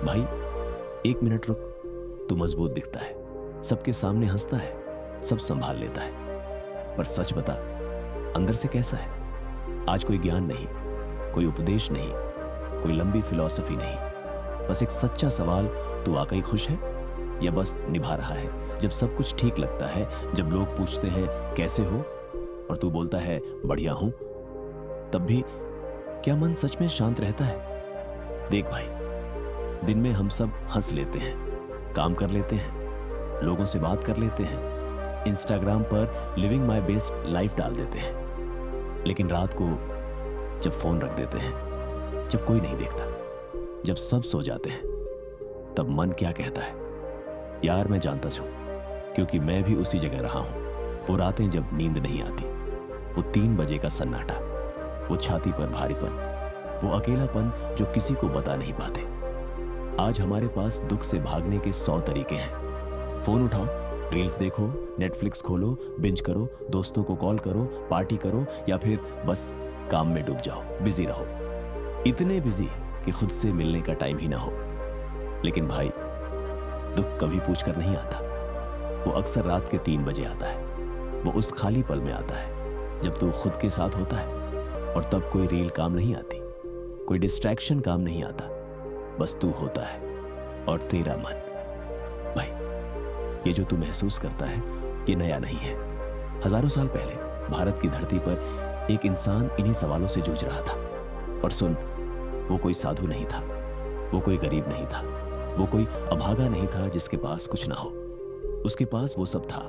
भाई 1 मिनट रुक, तू मजबूत दिखता है, सबके सामने हंसता है, सब संभाल लेता है, पर सच बता अंदर से कैसा है? आज कोई ज्ञान नहीं, कोई उपदेश नहीं, कोई लंबी फिलॉसफी नहीं, बस एक सच्चा सवाल, तू वाकई खुश है या बस निभा रहा है? जब सब कुछ ठीक लगता है, जब लोग पूछते हैं कैसे हो और तू बोलता है बढ़िया हूं, तब भी क्या मन सच में शांत रहता है? देख भाई, दिन में हम सब हंस लेते हैं, काम कर लेते हैं, लोगों से बात कर लेते हैं, इंस्टाग्राम पर लिविंग माय बेस्ट लाइफ डाल देते हैं, लेकिन रात को जब फोन रख देते हैं, जब कोई नहीं देखता, जब सब सो जाते हैं, तब मन क्या कहता है? यार मैं जानता हूं, क्योंकि मैं भी उसी जगह रहा हूं। वो रातें जब नींद नहीं आती, वो 3 बजे का सन्नाटा, वो छाती पर भारीपन, वो अकेलापन जो किसी को बता नहीं पाते। आज हमारे पास दुख से भागने के 100 तरीके हैं। फोन उठाओ, रील्स देखो, नेटफ्लिक्स खोलो, बिंज करो, दोस्तों को कॉल करो, पार्टी करो, या फिर बस काम में डूब जाओ, बिजी रहो, इतने बिजी कि खुद से मिलने का टाइम ही ना हो। लेकिन भाई, दुख कभी पूछकर नहीं आता, वो अक्सर रात के 3 बजे आता है। वो उस खाली पल में आता है जब तू खुद के साथ होता है, और तब कोई रील काम नहीं आती, कोई डिस्ट्रैक्शन काम नहीं आता, बस तू होता है और तेरा मन। भाई, ये जो तू महसूस करता है, ये नया नहीं है। हजारों साल पहले भारत की धरती पर एक इंसान इन्हीं सवालों से जूझ रहा था। और सुन, वो कोई साधु नहीं था, वो कोई गरीब नहीं था, वो कोई अभागा नहीं था जिसके पास कुछ ना हो। उसके पास वो सब था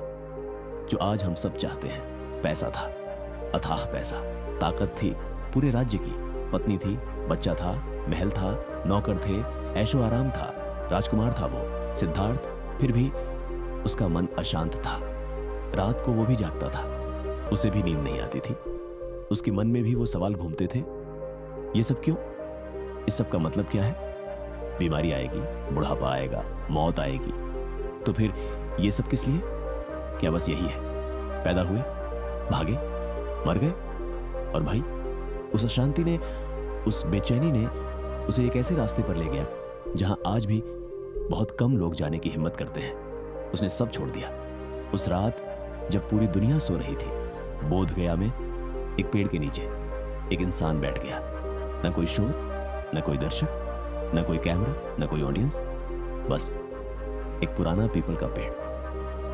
जो आज हम सब चाहते हैं। पैसा था, अथाह पैसा, ताकत थी पूरे राज्य की, पत्नी थी, बच्चा था, महल था, नौकर थे, ऐशो आराम था, राजकुमार था वो सिद्धार्थ। फिर भी उसका मन अशांत था। रात को वो भी जागता था, उसे भी नींद नहीं आती थी। उसके मन में भी वो सवाल घूमते थे, ये सब क्यों? इस सब का मतलब क्या है? बीमारी आएगी, बुढ़ापा आएगा, मौत आएगी, तो फिर ये सब किस लिए? क्या बस यही है? पैदा हुए, भागे, मर गए? और भाई, उस अशांति ने, उस बेचैनी ने उसे एक ऐसे रास्ते पर ले गया जहां आज भी बहुत कम लोग जाने की हिम्मत करते हैं। उसने सब छोड़ दिया। उस रात जब पूरी दुनिया सो रही थी, बोध गया में एक पेड़ के नीचे एक इंसान बैठ गया। न कोई शोर, न कोई दर्शक, न कोई कैमरा, न कोई ऑडियंस, बस एक पुराना पीपल का पेड़।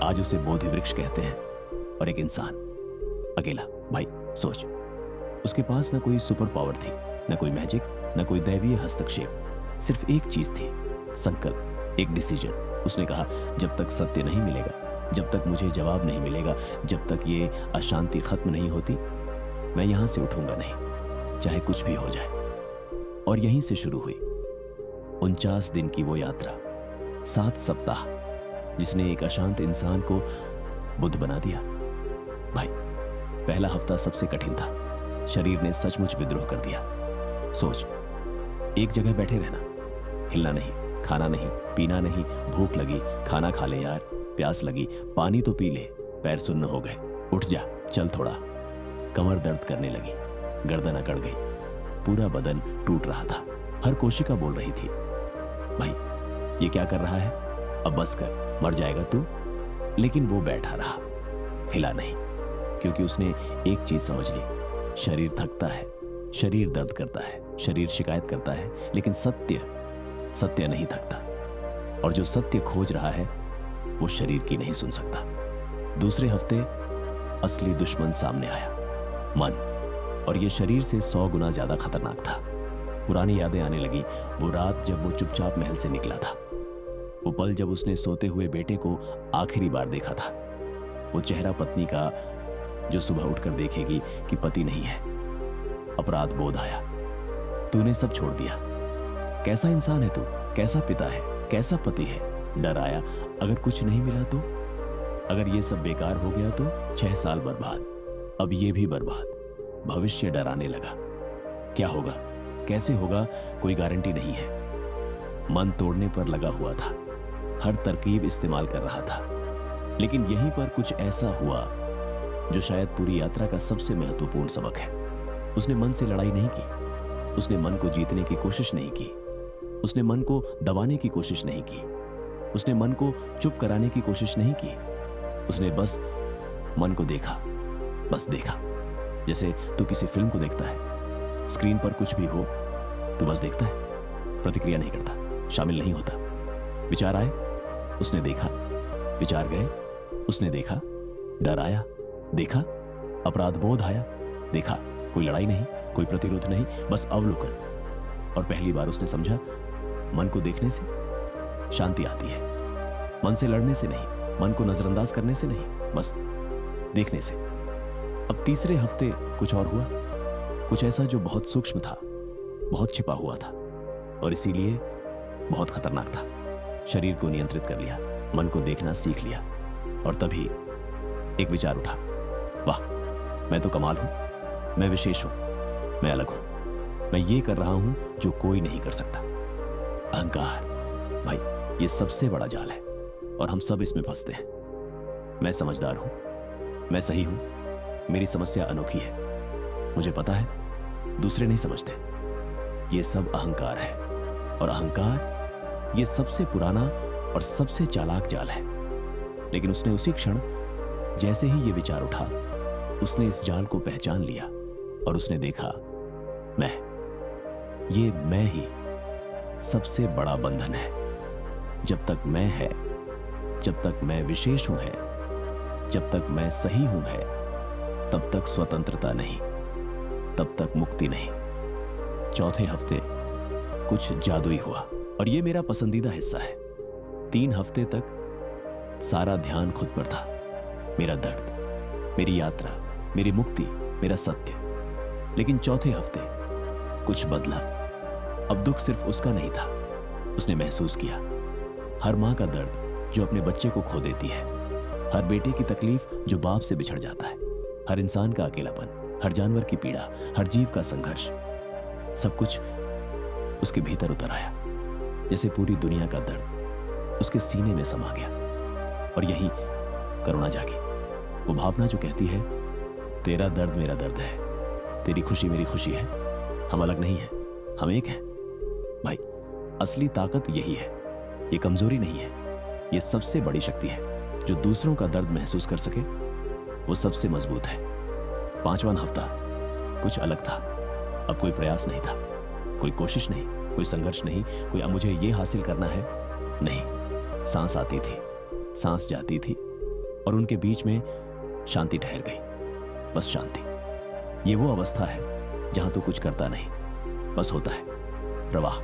आज उसे बोधि वृक्ष कहते हैं। और एक इंसान अकेला। भाई सोच, उसके पास न कोई सुपर पावर थी, न कोई मैजिक, न कोई दैवीय हस्तक्षेप, सिर्फ एक चीज थी, संकल्प, एक डिसीजन। उसने कहा, जब तक सत्य नहीं मिलेगा, जब तक मुझे जवाब नहीं मिलेगा, जब तक ये अशांति खत्म नहीं होती, मैं यहां से उठूंगा नहीं, चाहे कुछ भी हो जाए। और यहीं से शुरू हुई 49 दिन की वो यात्रा, 7 सप्ताह, जिसने एक अशांत इंसान को बुद्ध बना दिया। भाई, पहला हफ्ता सबसे कठिन था। शरीर ने सचमुच विद्रोह कर दिया। सोच, एक जगह बैठे रहना, हिलना नहीं, खाना नहीं, पीना नहीं, भूख लगी, खाना खा ले यार, प्यास लगी, पानी तो पी ले, पैर सुन्न हो गए, उठ जा, चल थोड़ा। कमर दर्द करने लगी, गर्दन अकड़ गई, पूरा बदन टूट रहा था, हर कोशिका बोल रही थी, भाई ये क्या कर रहा है, अब बस कर, मर जाएगा तू। लेकिन वो बैठा रहा, हिला नहीं, क्योंकि उसने एक चीज समझ ली, शरीर थकता है, शरीर दर्द करता है, शरीर शिकायत करता है, लेकिन सत्य नहीं थकता। और जो सत्य खोज रहा है, वो शरीर की नहीं सुन सकता। दूसरे हफ्ते असली दुश्मन सामने आया, मन। और ये शरीर से 100 गुना ज्यादा खतरनाक था। पुरानी यादें आने लगी, वो रात जब वो चुपचाप महल से निकला था, वो पल जब उसने सोते हुए बेटे को आखिरी बार देखा था, वो चेहरा पत्नी का जो सुबह उठकर देखेगी कि पति नहीं है। अपराध बोध आया, तूने सब छोड़ दिया। कैसा इंसान है तू, कैसा पिता है, कैसा पति है। डर आया, अगर कुछ नहीं मिला तो, अगर ये सब बेकार हो गया तो 6 साल बर्बाद, अब ये भी बर्बाद। भविष्य डराने लगा, क्या होगा, कैसे होगा, कोई गारंटी नहीं है। मन तोड़ने पर लगा हुआ था, हर तरकीब इस्तेमाल कर रहा था। लेकिन यहीं पर कुछ ऐसा हुआ जो शायद पूरी यात्रा का सबसे महत्वपूर्ण सबक है। उसने मन से लड़ाई नहीं की, उसने मन को जीतने की कोशिश नहीं की, उसने मन को दबाने की कोशिश नहीं की, उसने मन को चुप कराने की कोशिश नहीं की। उसने बस मन को देखा, बस देखा। जैसे तू किसी फिल्म को देखता है, स्क्रीन पर कुछ भी हो तो बस देखता है, प्रतिक्रिया नहीं करता, शामिल नहीं होता। विचार आए, उसने देखा, विचार गए, उसने देखा, डर आया, देखा, अपराध बोध आया, देखा, कोई लड़ाई नहीं, कोई प्रतिरोध नहीं, बस अवलोकन। और पहली बार उसने समझा, मन को देखने से शांति आती है, मन से लड़ने से नहीं, मन को नजरअंदाज करने से नहीं, बस देखने से। अब तीसरे हफ्ते कुछ और हुआ, कुछ ऐसा जो बहुत सूक्ष्म था, बहुत छिपा हुआ था और इसीलिए बहुत खतरनाक था। शरीर को नियंत्रित कर लिया, मन को देखना सीख लिया और तभी एक विचार उठा, वाह, मैं तो कमाल हूं, मैं विशेष हूं, मैं अलग हूं, मैं ये कर रहा हूं जो कोई नहीं कर सकता। अहंकार, भाई, ये सबसे बड़ा जाल है और हम सब इसमें फंसते हैं। मैं समझदार हूं, मैं सही हूं, मेरी समस्या अनोखी है, मुझे पता है, दूसरे नहीं समझते। ये सब अहंकार है और अहंकार ये सबसे पुराना और सबसे चालाक जाल है। लेकिन उसने उसी क्षण, जैसे ही ये विचार उठा, उसने इस जाल को पहचान लिया और उसने देखा, ये मैं ही सबसे बड़ा बंधन है। जब तक मैं है, जब तक मैं विशेष हूं है, जब तक मैं सही हूं है, तब तक स्वतंत्रता नहीं, तब तक मुक्ति नहीं। चौथे हफ्ते कुछ जादुई हुआ और ये मेरा पसंदीदा हिस्सा है। 3 हफ्ते तक सारा ध्यान खुद पर था, मेरा दर्द, मेरी यात्रा, मेरी मुक्ति, मेरा सत्य। लेकिन चौथे हफ्ते कुछ बदला। अब दुख सिर्फ उसका नहीं था, उसने महसूस किया हर मां का दर्द जो अपने बच्चे को खो देती है, हर बेटे की तकलीफ जो बाप से बिछड़ जाता है, हर इंसान का अकेलापन, हर जानवर की पीड़ा, हर जीव का संघर्ष। सब कुछ उसके भीतर उतर आया, जैसे पूरी दुनिया का दर्द उसके सीने में समा गया। और यही करुणा जागी, वो भावना जो कहती है, तेरा दर्द मेरा दर्द है, तेरी खुशी मेरी खुशी है, हम अलग नहीं हैं, हम एक हैं। भाई, असली ताकत यही है, ये कमजोरी नहीं है, ये सबसे बड़ी शक्ति है। जो दूसरों का दर्द महसूस कर सके वो सबसे मजबूत है। 5वां हफ्ता कुछ अलग था। अब कोई प्रयास नहीं था, कोई कोशिश नहीं, कोई संघर्ष नहीं, कोई अब मुझे ये हासिल करना है नहीं। सांस आती थी, सांस जाती थी और उनके बीच में शांति ठहर गई, बस शांति। ये वो अवस्था है जहां तू कुछ करता नहीं, बस होता है। प्रवाह,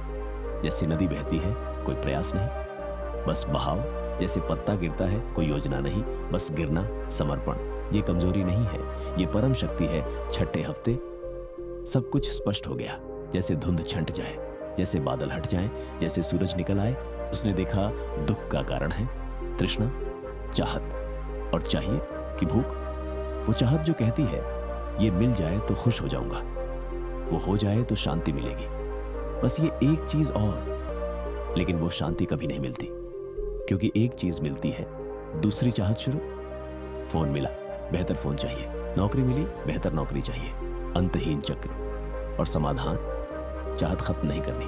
जैसे नदी बहती है, कोई प्रयास नहीं, बस बहाव। जैसे पत्ता गिरता है, कोई योजना नहीं, बस गिरना, समर्पण। ये कमजोरी नहीं है, ये परम शक्ति है। 6ठे हफ्ते सब कुछ स्पष्ट हो गया, जैसे धुंध छंट जाए, जैसे बादल हट जाएं, जैसे सूरज निकल आए। उसने देखा दुख का कारण है तृष्णा, चाहत। और चाहिए कि भूख। वो चाहत जो कहती है ये मिल जाए तो खुश हो जाऊंगा, वो हो जाए तो शांति मिलेगी, बस ये एक चीज और। लेकिन वो शांति कभी नहीं मिलती, क्योंकि एक चीज मिलती है, दूसरी चाहत शुरू। फोन मिला, बेहतर फोन चाहिए, नौकरी मिली, बेहतर नौकरी चाहिए, अंतहीन चक्र। और समाधान, चाहत खत्म नहीं करनी,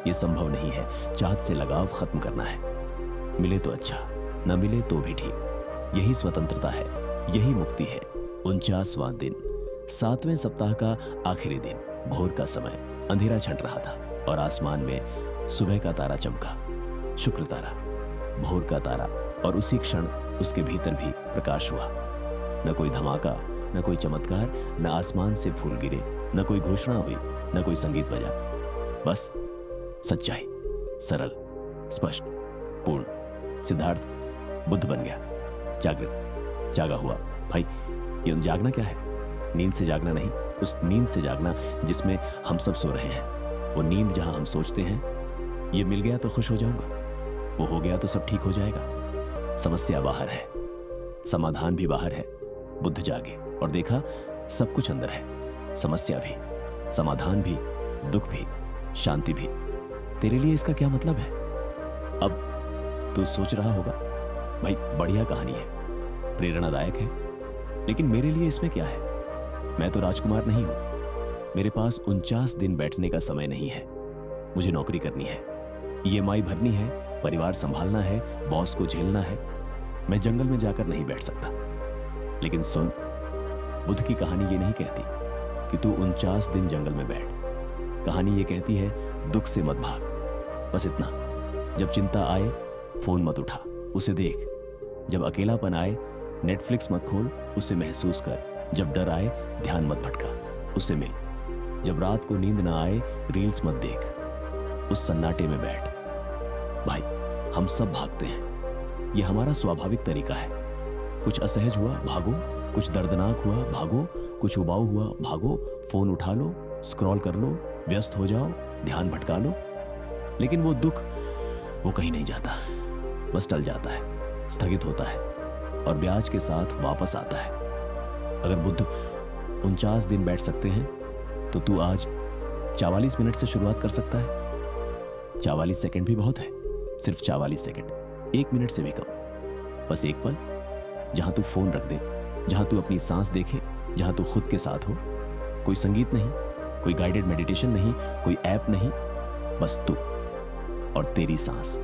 ये संभव नहीं है। चाहत से लगाव खत्म करना है। मिले तो अच्छा, न मिले तो भी ठीक। यही स्वतंत्रता है, यही मुक्ति है। 49वां दिन, 7वें सप्ताह का आखिरी दिन। भोर का समय, अंधेरा छंट रहा था और आसमान में सुबह का तारा चमका, शुक्र तारा, भोर का तारा। और उसी क्षण उसके भीतर भी प्रकाश हुआ। न कोई धमाका, न कोई चमत्कार, न आसमान से फूल गिरे, न कोई घोषणा हुई, न कोई संगीत बजा, बस सच्चाई, सरल, स्पष्ट, पूर्ण। सिद्धार्थ बुद्ध बन गया, जागृत, जागा हुआ। भाई, ये जागना क्या है? नींद से जागना नहीं, उस नींद से जागना जिसमें हम सब सो रहे हैं। वो नींद जहां हम सोचते हैं ये मिल गया तो खुश हो जाऊंगा, वो हो गया तो सब ठीक हो जाएगा। समस्या बाहर है, समाधान भी बाहर है। बुद्ध जागे और देखा सब कुछ अंदर है, समस्या भी, समाधान भी, दुख भी, शांति भी। तेरे लिए इसका क्या मतलब है? अब तू सोच रहा होगा, भाई बढ़िया कहानी है, प्रेरणादायक है, लेकिन मेरे लिए इसमें क्या है? मैं तो राजकुमार नहीं हूं, मेरे पास 49 दिन बैठने का समय नहीं है। मुझे नौकरी करनी है, ईएमआई भरनी है, परिवार संभालना है, बॉस को झेलना है। मैं जंगल में जाकर नहीं बैठ सकता। लेकिन सुन, बुद्ध की कहानी ये नहीं कहती कि तू 49 दिन जंगल में बैठ। कहानी ये कहती है दुख से मत भाग। बस इतना, जब चिंता आए फोन मत उठा, उसे देख। जब अकेलापन आए नेटफ्लिक्स मत खोल, उसे महसूस कर। जब डर आए ध्यान मत भटका, उससे मिल। जब रात को नींद ना आए रील्स मत देख, उस सन्नाटे में बैठ। भाई, हम सब भागते हैं, ये हमारा स्वाभाविक तरीका है। कुछ असहज हुआ भागो, कुछ दर्दनाक हुआ भागो, कुछ उबाऊ हुआ भागो, फोन उठा लो, स्क्रॉल कर लो, व्यस्त हो जाओ, ध्यान भटका लो। लेकिन वो दुख, वो कहीं नहीं जाता, बस टल जाता है, स्थगित होता है और ब्याज के साथ वापस आता है। अगर बुद्ध 49 दिन बैठ सकते हैं तो तू आज 44 मिनट से शुरुआत कर सकता है। 44 सेकंड भी बहुत है, सिर्फ 44 सेकंड, 1 मिनट से भी कम। बस एक पल जहां तू फोन रख दे, जहां तू अपनी सांस देखे, जहां तू खुद के साथ हो। कोई संगीत नहीं, कोई गाइडेड मेडिटेशन नहीं, कोई ऐप नहीं, बस तू और तेरी सांस।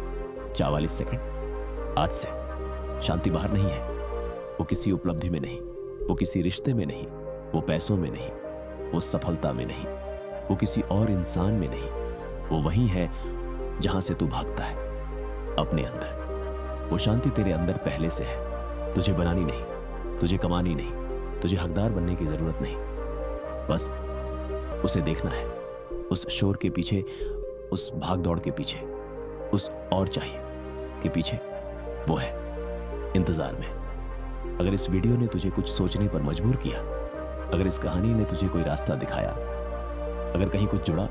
44 सेकंड। आज से शांति बाहर नहीं है, वो किसी उपलब्धि में नहीं, वो किसी रिश्ते में नहीं, वो पैसों में नहीं, वो सफलता में नहीं, वो किसी और इंसान में नहीं। वो वही है जहां से तू भागता है, अपने अंदर। वो शांति तेरे अंदर पहले से है, तुझे बनानी नहीं, तुझे कमानी नहीं, तुझे हकदार बनने की जरूरत नहीं। बस उसे देखना है, उस शोर के पीछे, उस भाग दौड़ के पीछे, उस और चाहिए के पीछे वो है, इंतजार में। अगर इस वीडियो ने तुझे कुछ सोचने पर मजबूर किया, अगर इस कहानी ने तुझे कोई रास्ता दिखाया, अगर कहीं कुछ जुड़ा,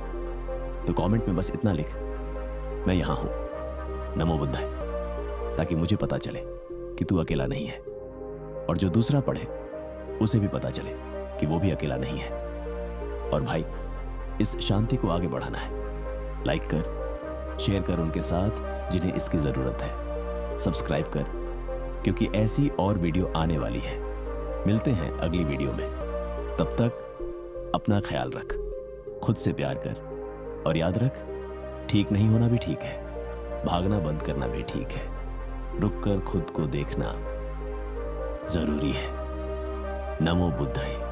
तो कमेंट में बस इतना लिख, मैं यहां हूं, नमो बुद्धाय, ताकि मुझे पता चले कि तू अकेला नहीं है। और जो दूसरा पढ़े उसे भी पता चले कि वो भी अकेला नहीं है। और भाई, इस शांति को आगे बढ़ाना है। लाइक कर, शेयर कर उनके साथ जिन्हें इसकी जरूरत है। सब्सक्राइब कर, क्योंकि ऐसी और वीडियो आने वाली है। मिलते हैं अगली वीडियो में। तब तक अपना ख्याल रख, खुद से प्यार कर और याद रख, ठीक नहीं होना भी ठीक है, भागना बंद करना भी ठीक है, रुक कर खुद को देखना जरूरी है। नमो बुद्धाय।